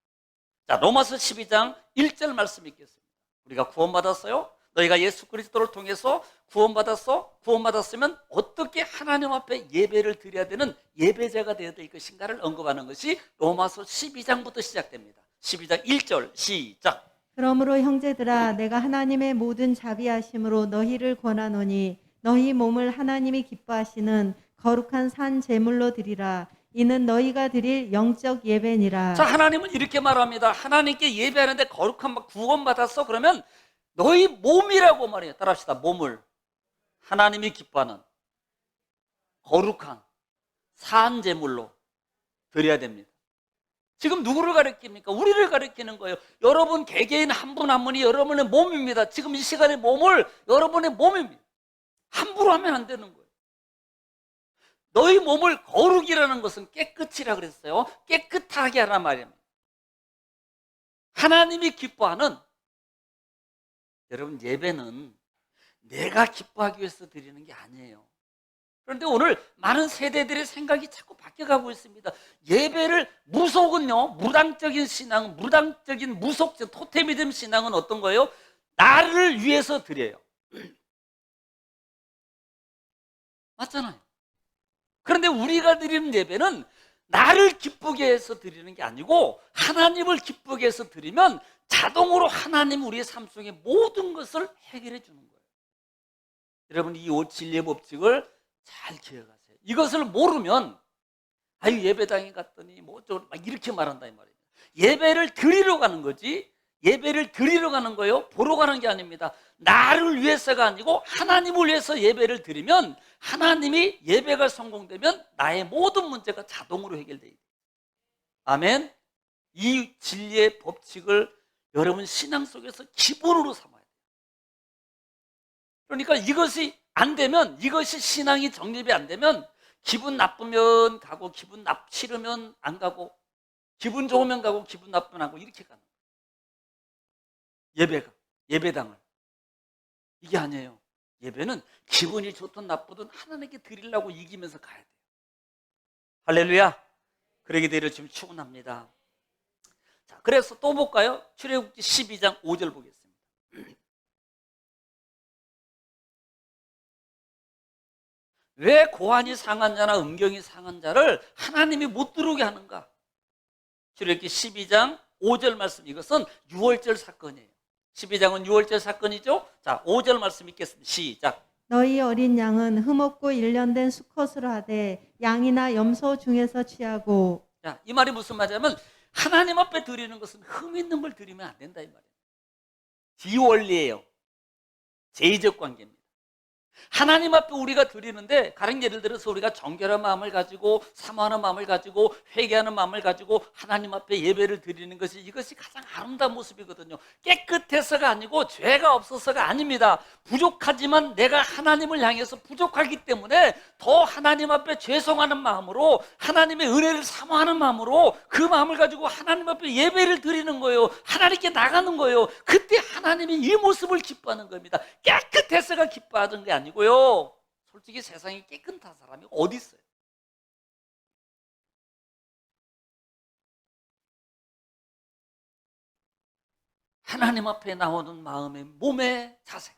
자, 로마서 12장 1절 말씀 읽겠습니다. 우리가 구원받았어요. 너희가 예수 그리스도를 통해서 구원받았으면 어떻게 하나님 앞에 예배를 드려야 되는 예배자가 되어야 될 것인가를 언급하는 것이 로마서 12장부터 시작됩니다. 12장 1절 시작. 그러므로 형제들아, 내가 하나님의 모든 자비하심으로 너희를 권하노니 너희 몸을 하나님이 기뻐하시는 거룩한 산 제물로 드리라. 이는 너희가 드릴 영적 예배니라. 자, 하나님은 이렇게 말합니다. 하나님께 예배하는데 거룩한 구원받았어? 그러면 너희 몸이라고 말해요. 따라합시다. 몸을 하나님이 기뻐하는 거룩한 산 제물로 드려야 됩니다. 지금 누구를 가리킵니까? 우리를 가리키는 거예요. 여러분 개개인 한 분 한 분이 여러분의 몸입니다. 지금 이 시간에 몸을 여러분의 몸입니다. 함부로 하면 안 되는 거예요. 너희 몸을 거룩이라는 것은 깨끗이라 그랬어요. 깨끗하게 하란 말입니다. 하나님이 기뻐하는, 여러분 예배는 내가 기뻐하기 위해서 드리는 게 아니에요. 그런데 오늘 많은 세대들의 생각이 자꾸 바뀌어가고 있습니다. 예배를, 무속은요, 무당적인 신앙, 무당적인 무속적 토테미즘 신앙은 어떤 거예요? 나를 위해서 드려요. 맞잖아요. 그런데 우리가 드리는 예배는 나를 기쁘게 해서 드리는 게 아니고 하나님을 기쁘게 해서 드리면 자동으로 하나님 우리의 삶 속에 모든 것을 해결해 주는 거예요. 여러분 이 진리의 법칙을 잘 기억하세요. 이것을 모르면 아유 예배당에 갔더니 뭐 어쩌고 막 이렇게 말한다 이 말이에요. 예배를 드리러 가는 거지, 예배를 드리러 가는 거예요. 보러 가는 게 아닙니다. 나를 위해서가 아니고 하나님을 위해서 예배를 드리면 하나님이 예배가 성공되면 나의 모든 문제가 자동으로 해결돼요. 아멘. 이 진리의 법칙을 여러분 신앙 속에서 기본으로 삼아야 돼요. 그러니까 이것이 안 되면, 이것이 신앙이 정립이 안 되면 기분 나쁘면 가고 기분 싫으면 안 가고 기분 좋으면 가고 기분 나쁘면 안 가고 이렇게 가는 거예요. 예배당을. 이게 아니에요. 예배는 기분이 좋든 나쁘든 하나님께 드리려고 이기면서 가야 돼요. 할렐루야. 그러게 되기를 지금 축원합니다. 자, 그래서 또 볼까요? 출애굽기 12장 5절 보겠습니다. 왜 고환이 상한 자나 음경이 상한 자를 하나님이 못 들어오게 하는가? 출애굽기 12장 5절 말씀, 이것은 유월절 사건이에요. 12장은 유월절 사건이죠. 자, 5절 말씀 읽겠습니다. 시작. 너희 어린 양은 흠없고 일련된 수컷으로 하되 양이나 염소 중에서 취하고. 자, 이 말이 무슨 말이냐면 하나님 앞에 드리는 것은 흠 있는 걸 드리면 안 된다 이 말이에요. 비원리예요. 제의적 관계입니다. 하나님 앞에 우리가 드리는데, 가령 예를 들어서 우리가 정결한 마음을 가지고 사모하는 마음을 가지고 회개하는 마음을 가지고 하나님 앞에 예배를 드리는 것이, 이것이 가장 아름다운 모습이거든요. 깨끗해서가 아니고 죄가 없어서가 아닙니다. 부족하지만 내가 하나님을 향해서 부족하기 때문에 더 하나님 앞에 죄송하는 마음으로, 하나님의 은혜를 사모하는 마음으로 그 마음을 가지고 하나님 앞에 예배를 드리는 거예요. 하나님께 나가는 거예요. 그때 하나님이 이 모습을 기뻐하는 겁니다. 깨끗해서가 기뻐하는 게 아니고요. 솔직히 세상에 깨끗한 사람이 어디 있어요? 하나님 앞에 나오는 마음의 몸의 자세.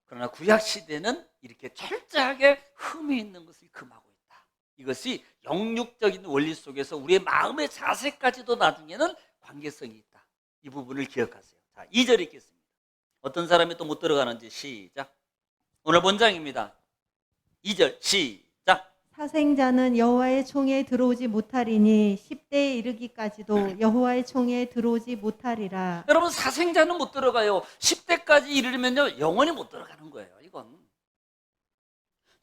그러나 구약 시대는 이렇게 철저하게 흠이 있는 것을 금하고 있다. 이것이 영육적인 원리 속에서 우리의 마음의 자세까지도 나중에는 관계성이 있다. 이 부분을 기억하세요. 자, 2절 읽겠습니다. 어떤 사람이 또 못 들어가는지 시작. 오늘 본장입니다. 2절 시작. 사생자는 여호와의 총에 들어오지 못하리니 10대에 이르기까지도 여호와의 총에 들어오지 못하리라. 여러분, 사생자는 못 들어가요. 10대까지 이르면요 영원히 못 들어가는 거예요. 이건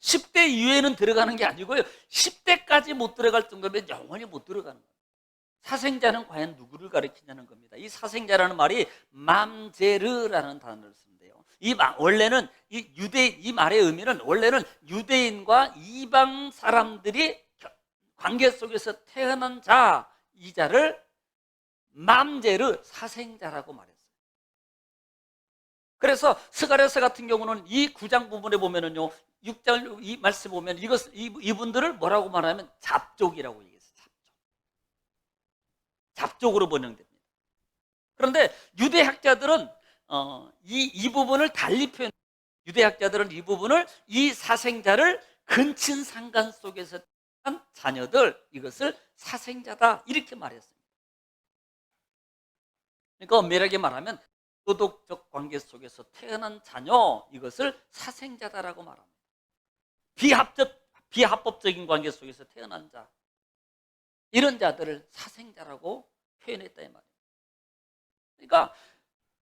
10대 이후에는 들어가는 게 아니고요, 10대까지 못 들어갈 정도면 영원히 못 들어가는 거예요. 사생자는 과연 누구를 가리키냐는 겁니다. 이 사생자라는 말이 맘제르라는 단어를 쓰는데요, 원래는 이 말의 의미는, 원래는 유대인과 이방 사람들이 관계 속에서 태어난 자, 이 자를 맘제르, 사생자라고 말했어요. 그래서 스가랴서 같은 경우는 이 9장 부분에 보면은요, 6장 이 말씀 보면 이분들을 뭐라고 말하면 잡족이라고 얘기했어요. 잡족으로 번역됩니다. 그런데 유대학자들은 이 부분을 달리 표현. 유대학자들은 이 부분을, 이 사생자를 근친 상간 속에서 한 자녀들, 이것을 사생자다 이렇게 말했습니다. 그러니까 엄밀하게 말하면 도덕적 관계 속에서 태어난 자녀, 이것을 사생자다라고 말합니다. 비합법적인 관계 속에서 태어난 자, 이런 자들을 사생자라고 표현했다 이 말이에요. 그러니까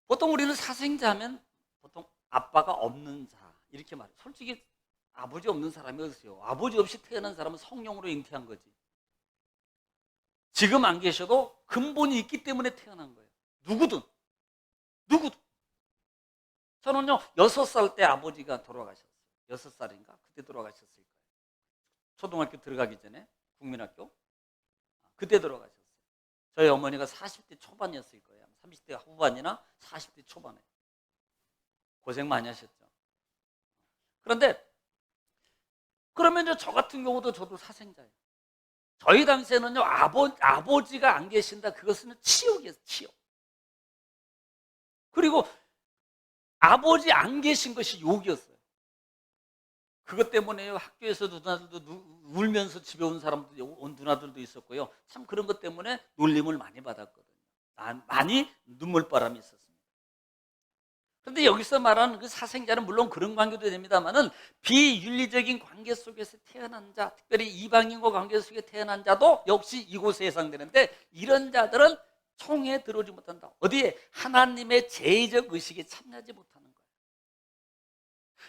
보통 우리는 사생자면 보통 아빠가 없는 자 이렇게 말해요. 솔직히 아버지 없는 사람이 어디서요? 아버지 없이 태어난 사람은 성령으로 잉태한 거지. 지금 안 계셔도 근본이 있기 때문에 태어난 거예요. 누구든. 저는요 6살 때 아버지가 돌아가셨어요. 6살인가? 그때 돌아가셨을 거예요. 초등학교 들어가기 전에, 국민학교 그때 돌아가셨어요. 저희 어머니가 40대 초반이었을 거예요. 30대 후반이나 40대 초반에. 고생 많이 하셨죠. 그런데 그러면 저 같은 경우도 저도 사생자예요. 저희 당시에는요 아버지가 안 계신다, 그것은 치욕이에요. 치욕. 그리고 아버지 안 계신 것이 욕이었어요. 그것 때문에 학교에서 누나들도 울면서 집에 온 사람도, 온 누나들도 있었고요. 참 그런 것 때문에 놀림을 많이 받았거든요. 많이 눈물바람이 있었습니다. 그런데 여기서 말하는 그 사생자는 물론 그런 관계도 됩니다만은 비윤리적인 관계 속에서 태어난 자, 특별히 이방인과 관계 속에 태어난 자도 역시 이곳에 해당되는데, 이런 자들은 총에 들어오지 못한다. 어디에? 하나님의 제의적 의식에 참여하지 못하는 거예요.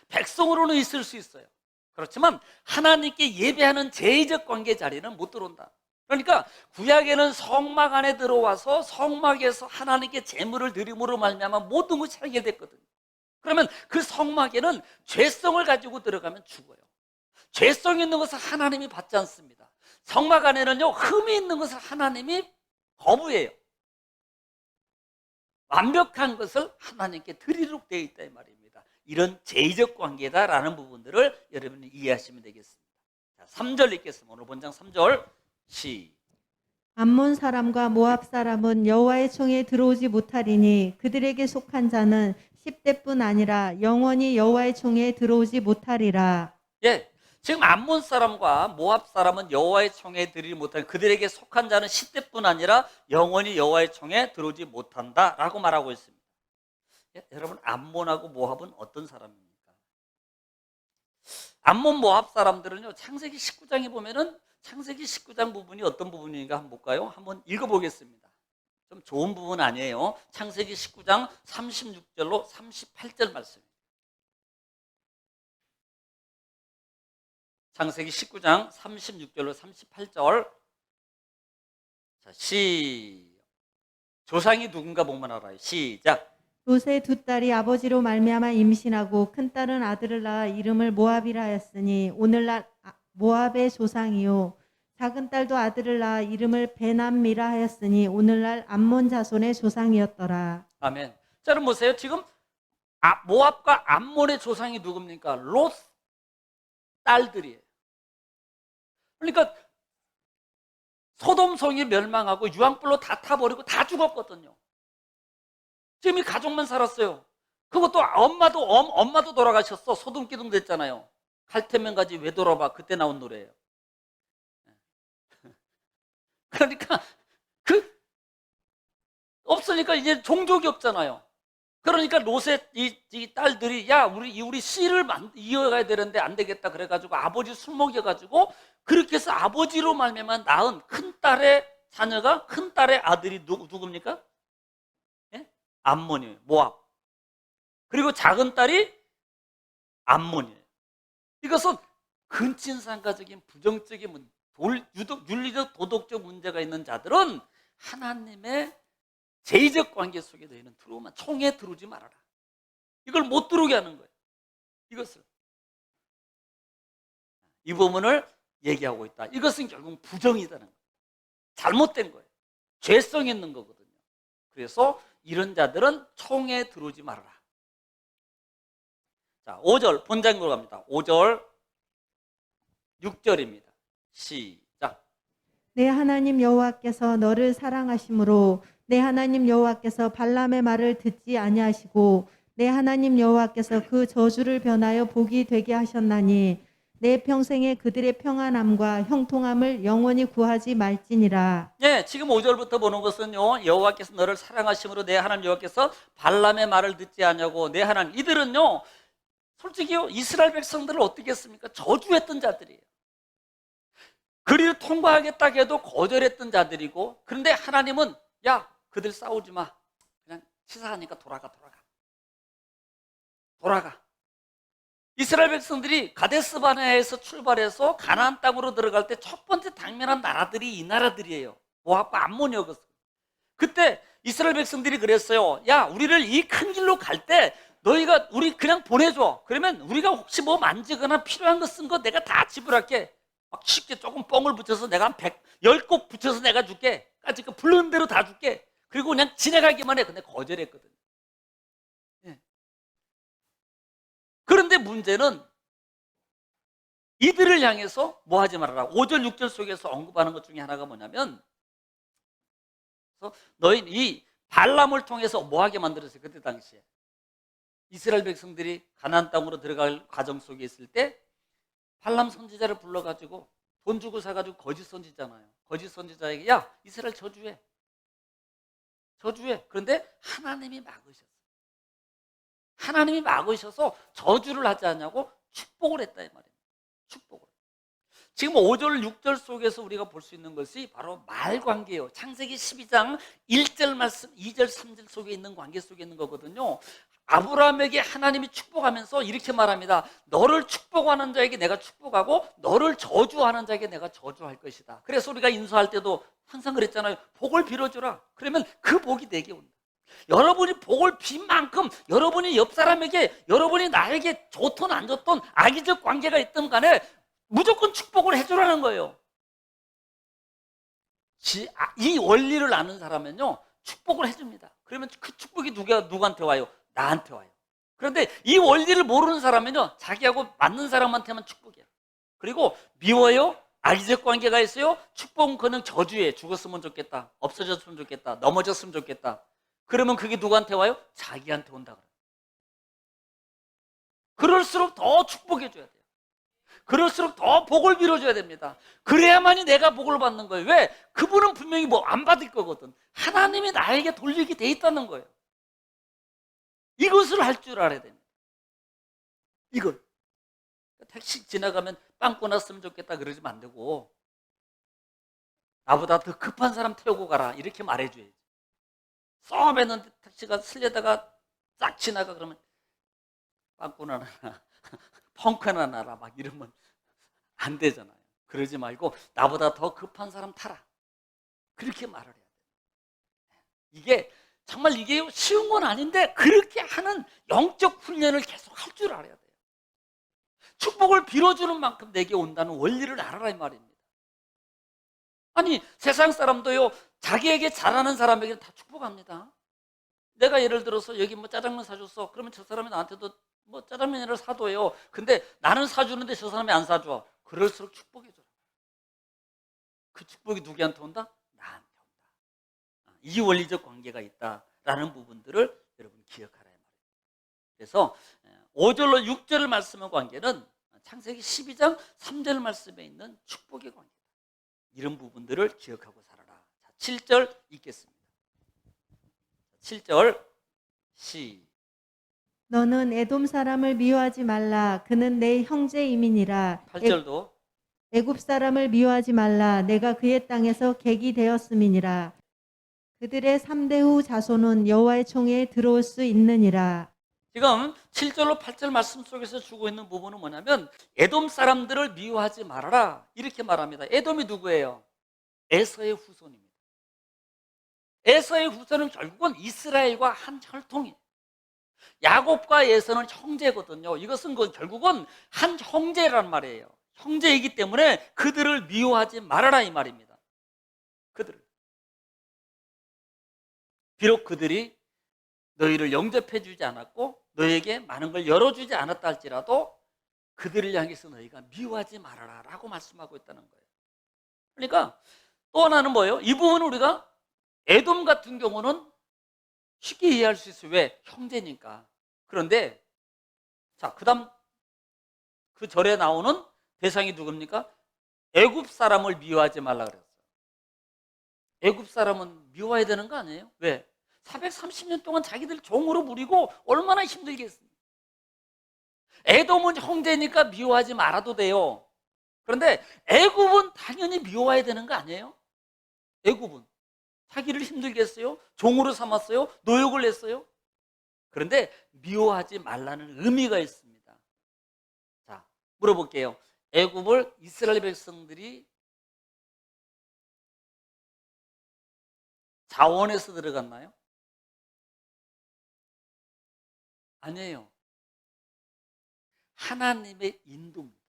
백성으로는 있을 수 있어요. 그렇지만 하나님께 예배하는 제의적 관계 자리는 못 들어온다. 그러니까 구약에는 성막 안에 들어와서 성막에서 하나님께 제물을 드림으로 말미암아 모든 것이 해결됐거든요. 그러면 그 성막에는 죄성을 가지고 들어가면 죽어요. 죄성 있는 것을 하나님이 받지 않습니다. 성막 안에는요 흠이 있는 것을 하나님이 거부해요. 완벽한 것을 하나님께 드리도록 되어 있다 이 말입니다. 이런 제의적 관계다라는 부분들을 여러분이 이해하시면 되겠습니다. 자, 3절 읽겠습니다. 오늘 본장 3절 암몬 사람과 모압 사람은 여호와의 총에 들어오지 못하리니 그들에게 속한 자는 10대뿐 아니라 영원히 여호와의 총에 들어오지 못하리라. 예, 지금 암몬 사람과 모압 사람은 여호와의 총에 들이지 못한, 그들에게 속한 자는 10대뿐 아니라 영원히 여호와의 총에 들어오지 못한다라고 말하고 있습니다. 예, 여러분, 암몬하고 모압은 어떤 사람입니까? 암몬 모압 사람들은요, 창세기 19장에 보면은 창세기 19장 부분이 어떤 부분인가 한번 볼까요? 한번 읽어보겠습니다. 좀 좋은 부분 아니에요. 창세기 19장 36절로 38절 말씀입니다. 창세기 19장 36절로 38절. 자, 조상이 누군가 보면 알아요. 시작. 롯의 두 딸이 아버지로 말미암아 임신하고 큰 딸은 아들을 낳아 이름을 모압이라 하였으니 오늘날 모압의 조상이요, 작은 딸도 아들을 낳아 이름을 베남미라 하였으니 오늘날 암몬 자손의 조상이었더라. 아멘. 자, 그럼 보세요. 지금 모압과 암몬의 조상이 누굽니까? 롯 딸들이에요. 그러니까 소돔 성이 멸망하고 유황불로 다 타버리고 다 죽었거든요. 지금 이 가족만 살았어요. 그것도 엄마도 돌아가셨어. 소돔 기둥 됐잖아요. 갈 테면 가지 왜 돌아봐. 그때 나온 노래예요. 그러니까 없으니까 이제 종족이 없잖아요. 그러니까 롯의 이 딸들이 야 우리 씨를 이어가야 되는데 안 되겠다 그래가지고 아버지 술 먹여가지고 그렇게 해서 아버지로 말미암아 낳은 큰 딸의 자녀가, 큰 딸의 아들이 누굽니까? 예? 암몬이에요. 모압. 그리고 작은 딸이 암몬이에요. 이것은 근친상가적인 부정적인 윤리적 도덕적 문제가 있는 자들은 하나님의 제의적 관계 속에 너희는 들어오면 총에 들어오지 말아라. 이걸 못 들어오게 하는 거예요. 이것을. 이 부분을 얘기하고 있다. 이것은 결국 부정이다는 거예요. 잘못된 거예요. 죄성 있는 거거든요. 그래서 이런 자들은 총에 들어오지 말아라. 자, 5절 본장으로 갑니다. 5절 6절입니다. 시작. 내 하나님 여호와께서 너를 사랑하심으로 내 하나님 여호와께서 발람의 말을 듣지 아니하시고 내 하나님 여호와께서 그 저주를 변하여 복이 되게 하셨나니 내 평생에 그들의 평안함과 형통함을 영원히 구하지 말지니라. 예, 지금 5절부터 보는 것은요, 여호와께서 너를 사랑하심으로 내 하나님 여호와께서 발람의 말을 듣지 아니하고 내 하나님, 이들은요 솔직히요 이스라엘 백성들을 어떻게 했습니까? 저주했던 자들이에요. 그리를 통과하겠다 해도 거절했던 자들이고, 그런데 하나님은 야 그들 싸우지 마, 그냥 치사하니까 돌아가. 이스라엘 백성들이 가데스 바네아에서 출발해서 가나안 땅으로 들어갈 때 첫 번째 당면한 나라들이 이 나라들이에요. 모압과 암몬이었어요. 그때 이스라엘 백성들이 그랬어요. 야 우리를 이 큰 길로 갈 때 너희가 우리 그냥 보내줘. 그러면 우리가 혹시 뭐 만지거나 필요한 거 쓴 거 내가 다 지불할게. 막 쉽게 조금 뻥을 붙여서 내가 한 10곡 붙여서 내가 줄게. 까짓 거 부르는 대로 다 줄게. 그리고 그냥 지나가기만 해. 근데 거절했거든. 예. 그런데 문제는 이들을 향해서 뭐 하지 말아라. 5절 6절 속에서 언급하는 것 중에 하나가 뭐냐면, 너희 이 발람을 통해서 뭐 하게 만들었어요. 그때 당시에 이스라엘 백성들이 가나안 땅으로 들어갈 과정 속에 있을 때 발람 선지자를 불러가지고 돈 주고 사가지고 거짓 선지자잖아요. 거짓 선지자에게 야 이스라엘 저주해. 그런데 하나님이 막으셔서 저주를 하지 않냐고 축복을 했다 이 말이에요. 축복을. 지금 5절 6절 속에서 우리가 볼 수 있는 것이 바로 말 관계예요. 창세기 12장 1절 말씀 2절 3절 속에 있는 관계 속에 있는 거거든요. 아브라함에게 하나님이 축복하면서 이렇게 말합니다. 너를 축복하는 자에게 내가 축복하고 너를 저주하는 자에게 내가 저주할 것이다. 그래서 우리가 인수할 때도 항상 그랬잖아요. 복을 빌어주라. 그러면 그 복이 내게 온다. 여러분이 복을 빈 만큼 여러분이 옆 사람에게, 여러분이 나에게 좋든 안 좋든 악의적 관계가 있든 간에 무조건 축복을 해주라는 거예요. 이 원리를 아는 사람은요 축복을 해줍니다. 그러면 그 축복이 누구한테 와요? 나한테 와요. 그런데 이 원리를 모르는 사람은요 자기하고 맞는 사람한테만 축복이야. 그리고 미워요? 악의적 관계가 있어요? 축복은 그냥 저주해. 죽었으면 좋겠다, 없어졌으면 좋겠다, 넘어졌으면 좋겠다. 그러면 그게 누구한테 와요? 자기한테 온다 그래요. 그럴수록 더 축복해 줘야 돼요. 그럴수록 더 복을 빌어줘야 됩니다. 그래야만이 내가 복을 받는 거예요. 왜? 그분은 분명히 뭐 안 받을 거거든. 하나님이 나에게 돌리게 돼 있다는 거예요. 이것을 할 줄 알아야 됩니다. 이걸 택시 지나가면 빵꾸 났으면 좋겠다 그러지면 안 되고 나보다 더 급한 사람 태우고 가라 이렇게 말해줘야지. 쏘면은 택시가 슬려다가 싹 지나가 그러면 빵꾸나 나라 펑크나 나라 막 이러면 안 되잖아요. 그러지 말고 나보다 더 급한 사람 타라 그렇게 말을 해야 돼요. 이게 정말 이게 쉬운 건 아닌데 그렇게 하는 영적 훈련을 계속 할 줄 알아야 돼요. 축복을 빌어주는 만큼 내게 온다는 원리를 알아라 이 말입니다. 아니 세상 사람도요 자기에게 잘하는 사람에게는 다 축복합니다. 내가 예를 들어서 여기 뭐 짜장면 사줬어. 그러면 저 사람이 나한테도 뭐 짜장면을 사줘요. 근데 나는 사주는데 저 사람이 안 사줘. 그럴수록 축복해줘라. 그 축복이 누구한테 온다? 나한테 온다. 이 원리적 관계가 있다라는 부분들을 여러분 기억하라 이 말이에요. 그래서 5절로 6절 말씀의 관계는 창세기 12장 3절 말씀에 있는 축복의 관계다. 이런 부분들을 기억하고 살아라. 자, 7절 읽겠습니다. 7절 너는 에돔 사람을 미워하지 말라. 그는 내 형제임이니라. 8절도 애굽 사람을 미워하지 말라. 내가 그의 땅에서 객이 되었음이니라. 그들의 3대 후 자손은 여호와의 총회에 들어올 수 있느니라. 지금 7절로 8절 말씀 속에서 주고 있는 부분은 뭐냐면 에돔 사람들을 미워하지 말아라 이렇게 말합니다. 에돔이 누구예요? 에서의 후손입니다. 에서의 후손은 결국은 이스라엘과 한 혈통이에요. 야곱과 에서는 형제거든요. 이것은 결국은 한 형제란 말이에요. 형제이기 때문에 그들을 미워하지 말아라 이 말입니다. 그들을. 비록 그들이 너희를 영접해 주지 않았고 너에게 많은 걸 열어주지 않았다 할지라도 그들을 향해서 너희가 미워하지 말아라 라고 말씀하고 있다는 거예요. 그러니까 또 하나는 뭐예요? 이 부분은 우리가 에돔 같은 경우는 쉽게 이해할 수 있어요. 왜? 형제니까. 그런데 자, 그다음 그 절에 나오는 대상이 누굽니까? 애굽 사람을 미워하지 말라 그랬어요. 애굽 사람은 미워해야 되는 거 아니에요? 왜? 430년 동안 자기들 종으로 부리고 얼마나 힘들겠습니까? 에돔은 형제니까 미워하지 말아도 돼요. 그런데 애굽은 당연히 미워해야 되는 거 아니에요? 애굽은 자기를 힘들게 했어요. 종으로 삼았어요. 노역을 했어요. 그런데 미워하지 말라는 의미가 있습니다. 자, 물어볼게요. 애굽을 이스라엘 백성들이 자원해서 들어갔나요? 아니에요. 하나님의 인도입니다.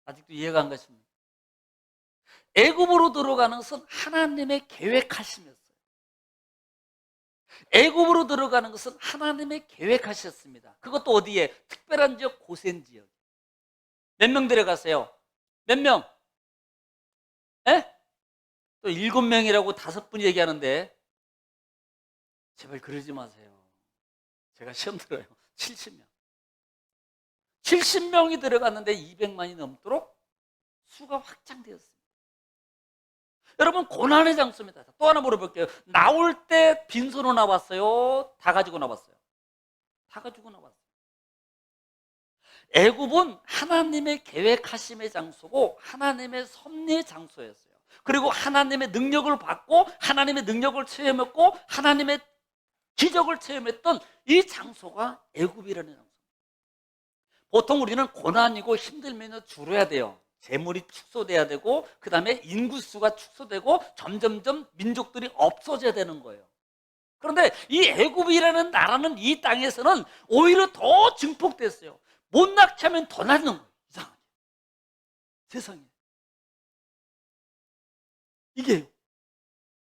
아직도 이해가 안 가십니까? 애굽으로 들어가는 것은 하나님의 계획하심이었어요. 애굽으로 들어가는 것은 하나님의 계획하셨습니다. 그것도 어디에? 특별한 지역, 고센 지역. 몇 명 들어갔어요? 몇 명? 에? 또 7명이라고 5분 얘기하는데 제발 그러지 마세요. 제가 시험 들어요. 70명. 70명이 들어갔는데 200만이 넘도록 수가 확장되었습니다. 여러분 고난의 장소입니다. 또 하나 물어볼게요. 나올 때 빈손으로 나왔어요? 다 가지고 나왔어요? 다 가지고 나왔어요. 애굽은 하나님의 계획하심의 장소고 하나님의 섭리의 장소였어요. 그리고 하나님의 능력을 받고 하나님의 능력을 체험했고 하나님의 기적을 체험했던 이 장소가 애굽이라는 장소. 보통 우리는 고난이고 힘들면 줄어야 돼요. 재물이 축소돼야 되고 그 다음에 인구수가 축소되고 점점점 민족들이 없어져야 되는 거예요. 그런데 이 애굽이라는 나라는 이 땅에서는 오히려 더 증폭됐어요. 못 낳게 더 낳는 거예요. 이상하게. 세상에. 이게요.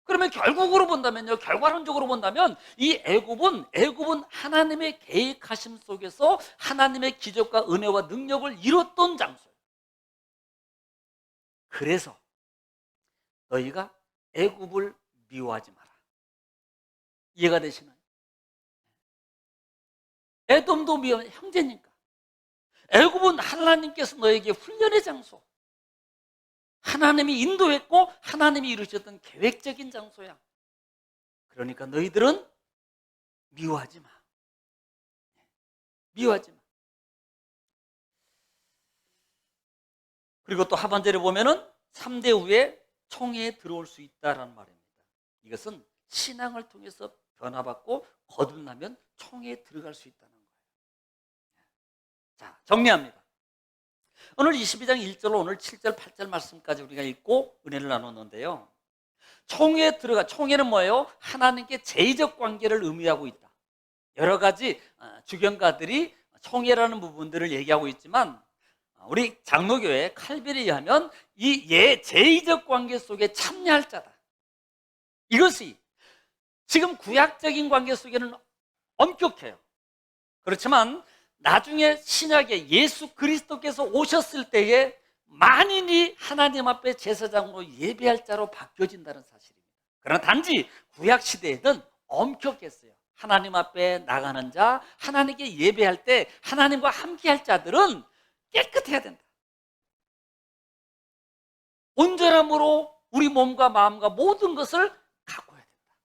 그러면 결국으로 본다면요, 결과론적으로 본다면 이 애굽은 하나님의 계획하심 속에서 하나님의 기적과 은혜와 능력을 이뤘던 장소예요. 그래서 너희가 애굽을 미워하지 마라. 이해가 되시나요? 에돔도 미워해, 형제니까. 애굽은 하나님께서 너에게 훈련의 장소, 하나님이 인도했고 하나님이 이루셨던 계획적인 장소야. 그러니까 너희들은 미워하지 마. 미워하지 마. 그리고 또 하반절에 보면은 3대 후에 총회에 들어올 수 있다라는 말입니다. 이것은 신앙을 통해서 변화받고 거듭나면 총회에 들어갈 수 있다는 거예요. 자, 정리합니다. 오늘 22장 1절로 오늘 7절, 8절 말씀까지 우리가 읽고 은혜를 나눴는데요. 총회는 뭐예요? 하나님께 제의적 관계를 의미하고 있다. 여러 가지 주경가들이 총회라는 부분들을 얘기하고 있지만 우리 장로교회 칼빈에 의하면 이 제의적 관계 속에 참여할 자다. 이것이 지금 구약적인 관계 속에는 엄격해요. 그렇지만 나중에 신약에 예수 그리스도께서 오셨을 때에 만인이 하나님 앞에 제사장으로 예배할 자로 바뀌어진다는 사실입니다. 그러나 단지 구약 시대에는 엄격했어요. 하나님 앞에 나가는 자, 하나님께 예배할 때 하나님과 함께할 자들은 깨끗해야 된다. 온전함으로 우리 몸과 마음과 모든 것을 가꿔야 된다.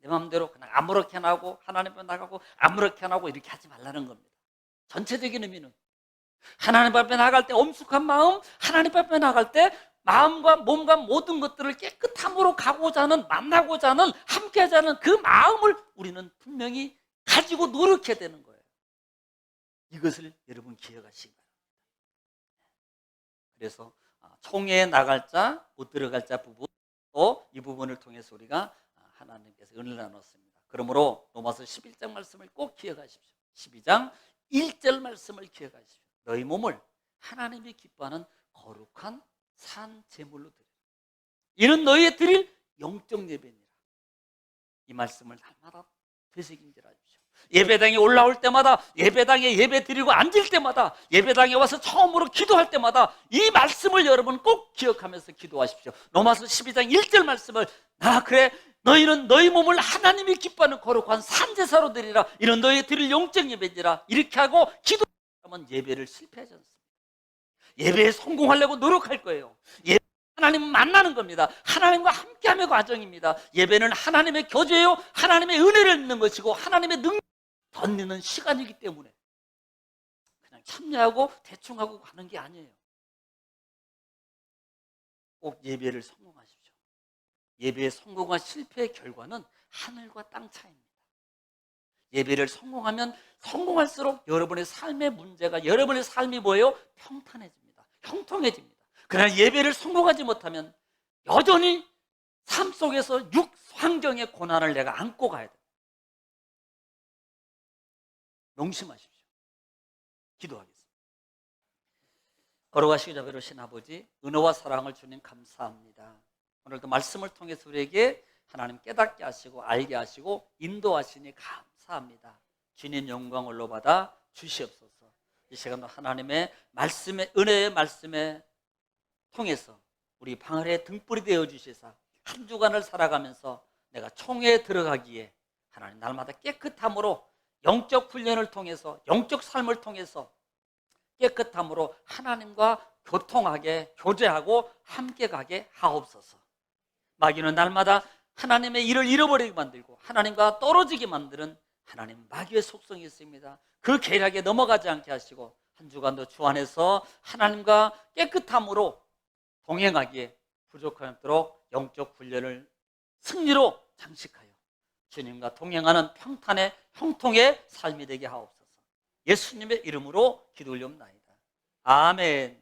내 마음대로 그냥 아무렇게나 하고 하나님 앞에 나가고 아무렇게나 하고 이렇게 하지 말라는 겁니다. 전체적인 의미는 하나님 앞에 나갈 때 엄숙한 마음, 하나님 앞에 나갈 때 마음과 몸과 모든 것들을 깨끗함으로 가고자 하는, 만나고자 하는, 함께하자 하는 그 마음을 우리는 분명히 가지고 노력해야 되는 거예요. 이것을 여러분 기억하시기 바랍니다. 그래서 총회에 나갈 자, 못 들어갈 자 부분, 또 이 부분을 통해서 우리가 하나님께서 은혜를 나눴습니다. 그러므로 로마서 11장 말씀을 꼭 기억하십시오. 12장 1절 말씀을 기억하십시오. 너희 몸을 하나님이 기뻐하는 거룩한 산 제물로 드리라. 이는 너희의 드릴 영적 예배니라. 이 말씀을 날마다 되새김질 하십시오. 예배당에 올라올 때마다, 예배당에 예배 드리고 앉을 때마다, 예배당에 와서 처음으로 기도할 때마다 이 말씀을 여러분 꼭 기억하면서 기도하십시오. 로마서 12장 1절 말씀을 그래 너희는 너희 몸을 하나님이 기뻐하는 거룩한 산제사로 드리라. 이는 너희 드릴 영적 예배니라. 이렇게 하고 기도하면 예배를 실패하지 않습니다. 예배에 성공하려고 노력할 거예요. 예배 하나님 만나는 겁니다. 하나님과 함께함의 과정입니다. 예배는 하나님의 교제예요. 하나님의 은혜를 믿는 것이고 하나님의 능력을 덧내는 시간이기 때문에 그냥 참여하고 대충 하고 가는 게 아니에요. 꼭 예배를 성공하십시오. 예배의 성공과 실패의 결과는 하늘과 땅 차이입니다. 예배를 성공하면 성공할수록 여러분의 삶의 문제가, 여러분의 삶이 뭐예요? 평탄해집니다. 형통해집니다. 그러나 예배를 성공하지 못하면 여전히 삶 속에서 육 환경의 고난을 내가 안고 가야 돼요. 명심하십시오. 기도하겠습니다. 걸어가시기 전에 배로신 아버지, 은혜와 사랑을 주님 감사합니다. 오늘도 말씀을 통해서 우리에게 하나님 깨닫게 하시고 알게 하시고 인도하시니 감사합니다. 주님 영광을 올려받아 주시옵소서. 이 시간도 하나님의 말씀에, 은혜의 말씀에 통해서 우리 방 아래 등불이 되어 주시사 한 주간을 살아가면서 내가 총회에 들어가기에 하나님 날마다 깨끗함으로 영적 훈련을 통해서, 영적 삶을 통해서 깨끗함으로 하나님과 교통하게, 교제하고 함께 가게 하옵소서. 마귀는 날마다 하나님의 일을 잃어버리게 만들고 하나님과 떨어지게 만드는 하나님 마귀의 속성이 있습니다. 그 계략에 넘어가지 않게 하시고 한 주간도 주 안에서 하나님과 깨끗함으로 동행하기에 부족하도록 영적 훈련을 승리로 장식하여 주님과 동행하는 평탄의 형통의 삶이 되게 하옵소서. 예수님의 이름으로 기도 올리옵나이다. 아멘.